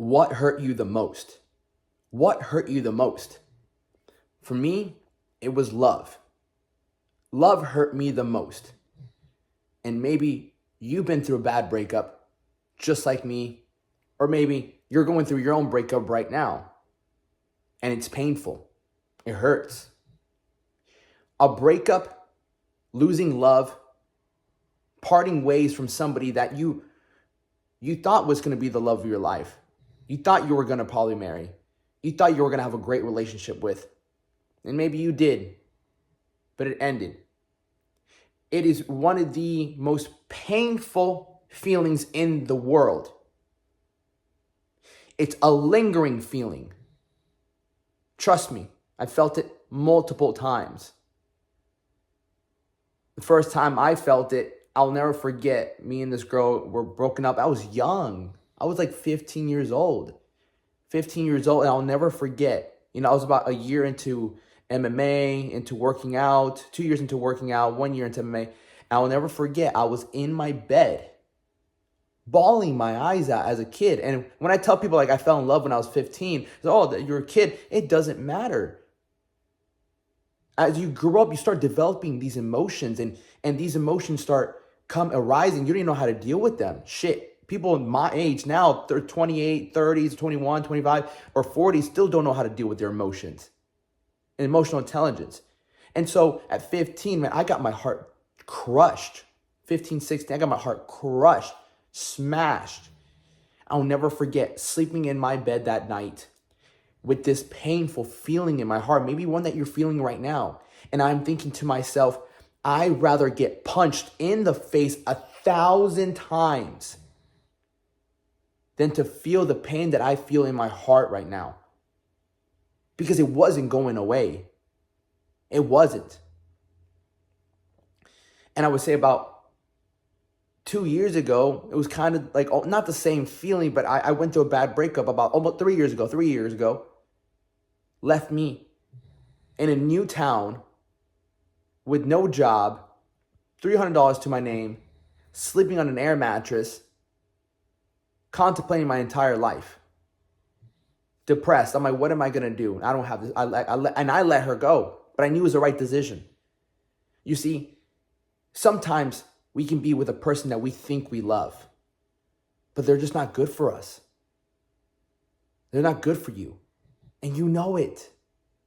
What hurt you the most? What hurt you the most? For me, it was love. Love hurt me the most. And maybe you've been through a bad breakup, just like me, or maybe you're going through your own breakup right now, and it's painful. It hurts. A breakup, losing love, parting ways from somebody that you thought was going to be the love of your life. You thought you were going to probably marry. You thought you were going to have a great relationship with. And maybe you did, but it ended. It is one of the most painful feelings in the world. It's a lingering feeling. Trust me, I felt it multiple times. The first time I felt it, I'll never forget. Me and this girl were broken up. I was young. I was like 15 years old. 15 years old, and I'll never forget. I was about a year into MMA, into working out, 2 years into working out, 1 year into MMA. I'll never forget, I was in my bed, bawling my eyes out as a kid. And when I tell people like I fell in love when I was 15, oh, you're a kid, it doesn't matter. As you grow up, you start developing these emotions, and these emotions start arising. You don't even know how to deal with them. Shit. People my age now, they're 28, 30s, 21, 25, or 40, still don't know how to deal with their emotions and emotional intelligence. And so at 15, man, I got my heart crushed. 15, 16, I got my heart crushed, smashed. I'll never forget sleeping in my bed that night with this painful feeling in my heart, maybe one that you're feeling right now. And I'm thinking to myself, I'd rather get punched in the face 1,000 times than to feel the pain that I feel in my heart right now. Because it wasn't going away. It wasn't. And I would say about 2 years ago, it was kind of like, not the same feeling, but I went through a bad breakup about almost 3 years ago. Left me in a new town with no job, $300 to my name, sleeping on an air mattress, contemplating my entire life. Depressed. I'm like, what am I going to do? I don't have this. I let her go, but I knew it was the right decision. You see, sometimes we can be with a person that we think we love, but they're just not good for us. They're not good for you. And you know it.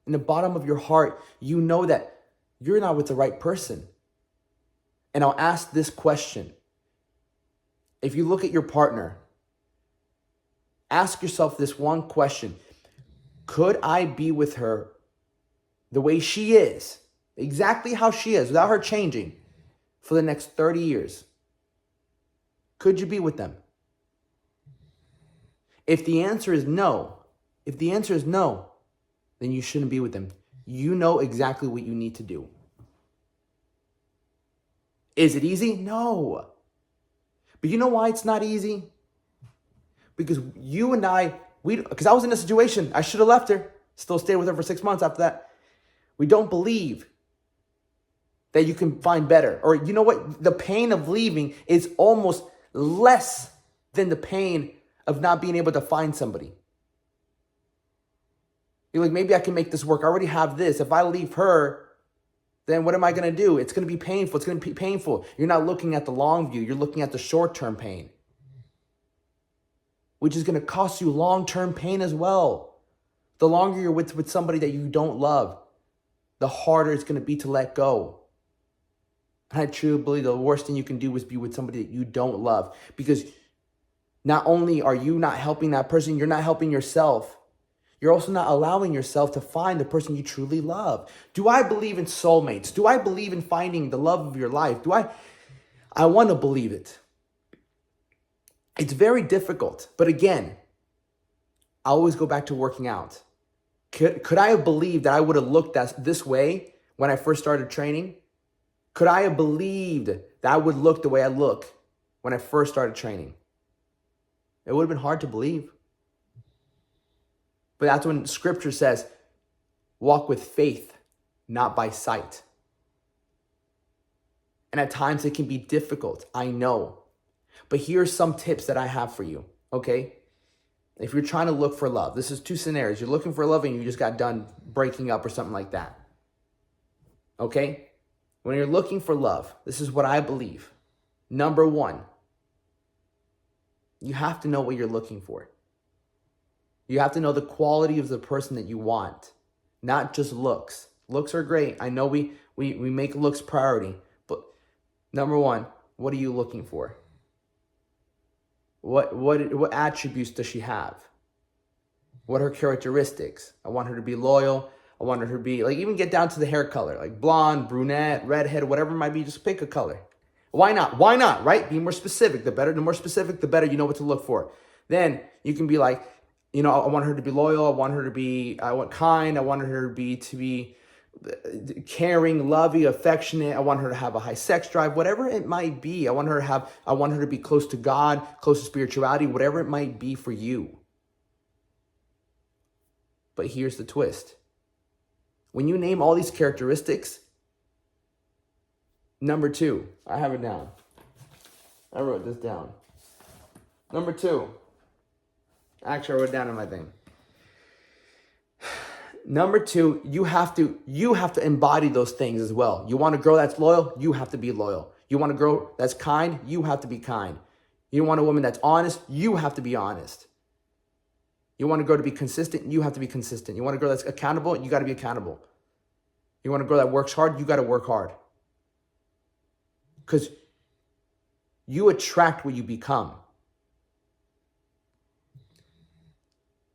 In the bottom of your heart, you know that you're not with the right person. And I'll ask this question. If you look at your partner, ask yourself this one question. Could I be with her the way she is, exactly how she is, without her changing, for the next 30 years? Could you be with them? If the answer is no, then you shouldn't be with them. You know exactly what you need to do. Is it easy? No. But you know why it's not easy? Because you and because I was in a situation, I should have left her, still stayed with her for 6 months after that. We don't believe that you can find better. Or you know what? The pain of leaving is almost less than the pain of not being able to find somebody. You're like, maybe I can make this work. I already have this. If I leave her, then what am I going to do? It's going to be painful. It's going to be painful. You're not looking at the long view. You're looking at the short-term pain, which is going to cost you long-term pain as well. The longer you're with somebody that you don't love, the harder it's going to be to let go. And I truly believe the worst thing you can do is be with somebody that you don't love, because not only are you not helping that person, you're not helping yourself. You're also not allowing yourself to find the person you truly love. Do I believe in soulmates? Do I believe in finding the love of your life? I want to believe it. It's very difficult. But again, I always go back to working out. Could I have believed that I would have looked this way when I first started training? Could I have believed that I would look the way I look when I first started training? It would have been hard to believe. But that's when scripture says, walk with faith, not by sight. And at times it can be difficult, I know. But here are some tips that I have for you, okay? If you're trying to look for love, this is two scenarios. You're looking for love and you just got done breaking up or something like that. Okay? When you're looking for love, this is what I believe. Number one, you have to know what you're looking for. You have to know the quality of the person that you want, not just looks. Looks are great. I know we make looks priority, but number one, what are you looking for? What attributes does she have? What are her characteristics? I want her to be loyal. I want her to be, like, even get down to the hair color, like blonde, brunette, redhead, whatever it might be, just pick a color. Why not? Why not, right? Be more specific. The more specific, the better. You know what to look for. Then you can be like, you know, I want her to be loyal. I want kind. I want her to be caring, loving, affectionate. I want her to have a high sex drive, whatever it might be. I want her to be close to God, close to spirituality, whatever it might be for you. But here's the twist. When you name all these characteristics, number two, I have it down. I wrote this down. Number two, actually I wrote it down in my thing. Number two, you have to embody those things as well. You want a girl that's loyal, you have to be loyal. You want a girl that's kind, you have to be kind. You want a woman that's honest, you have to be honest. You want a girl to be consistent, you have to be consistent. You want a girl that's accountable, you got to be accountable. You want a girl that works hard, you got to work hard. Because you attract what you become.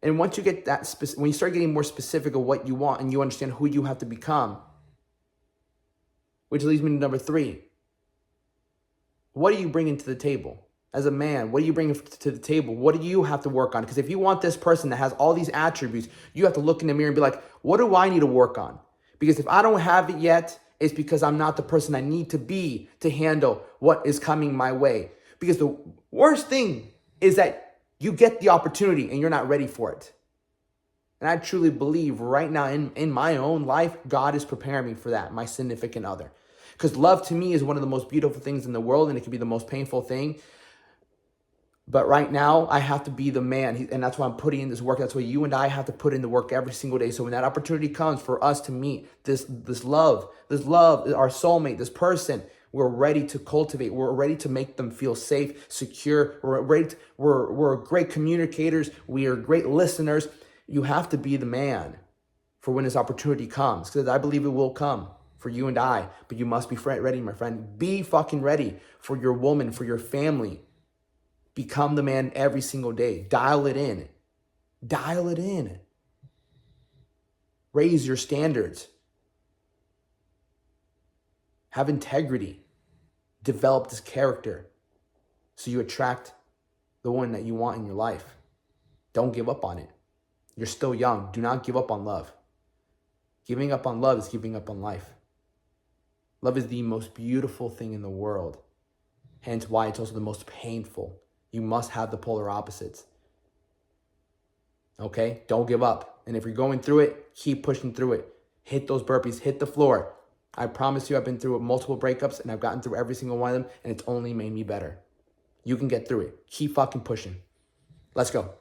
And once you get that, when you start getting more specific of what you want and you understand who you have to become, which leads me to number three. What are you bringing to the table? As a man, what are you bringing to the table? What do you have to work on? Because if you want this person that has all these attributes, you have to look in the mirror and be like, what do I need to work on? Because if I don't have it yet, it's because I'm not the person I need to be to handle what is coming my way. Because the worst thing is that you get the opportunity and you're not ready for it. And I truly believe right now in my own life, God is preparing me for that, my significant other. Because love to me is one of the most beautiful things in the world, and it can be the most painful thing. But right now, I have to be the man, and that's why I'm putting in this work. That's why you and I have to put in the work every single day. So when that opportunity comes for us to meet this love, our soulmate, this person, we're ready to cultivate. We're ready to make them feel safe, secure. We're great communicators. We are great listeners. You have to be the man for when this opportunity comes, because I believe it will come for you and I. But you must be ready, my friend. Be fucking ready for your woman, for your family. Become the man every single day. Dial it in. Dial it in. Raise your standards. Have integrity. Develop this character so you attract the one that you want in your life. Don't give up on it. You're still young. Do not give up on love. Giving up on love is giving up on life. Love is the most beautiful thing in the world. Hence why it's also the most painful. You must have the polar opposites. Okay? Don't give up. And if you're going through it, keep pushing through it. Hit those burpees. Hit the floor. I promise you, I've been through multiple breakups and I've gotten through every single one of them, and it's only made me better. You can get through it. Keep fucking pushing. Let's go.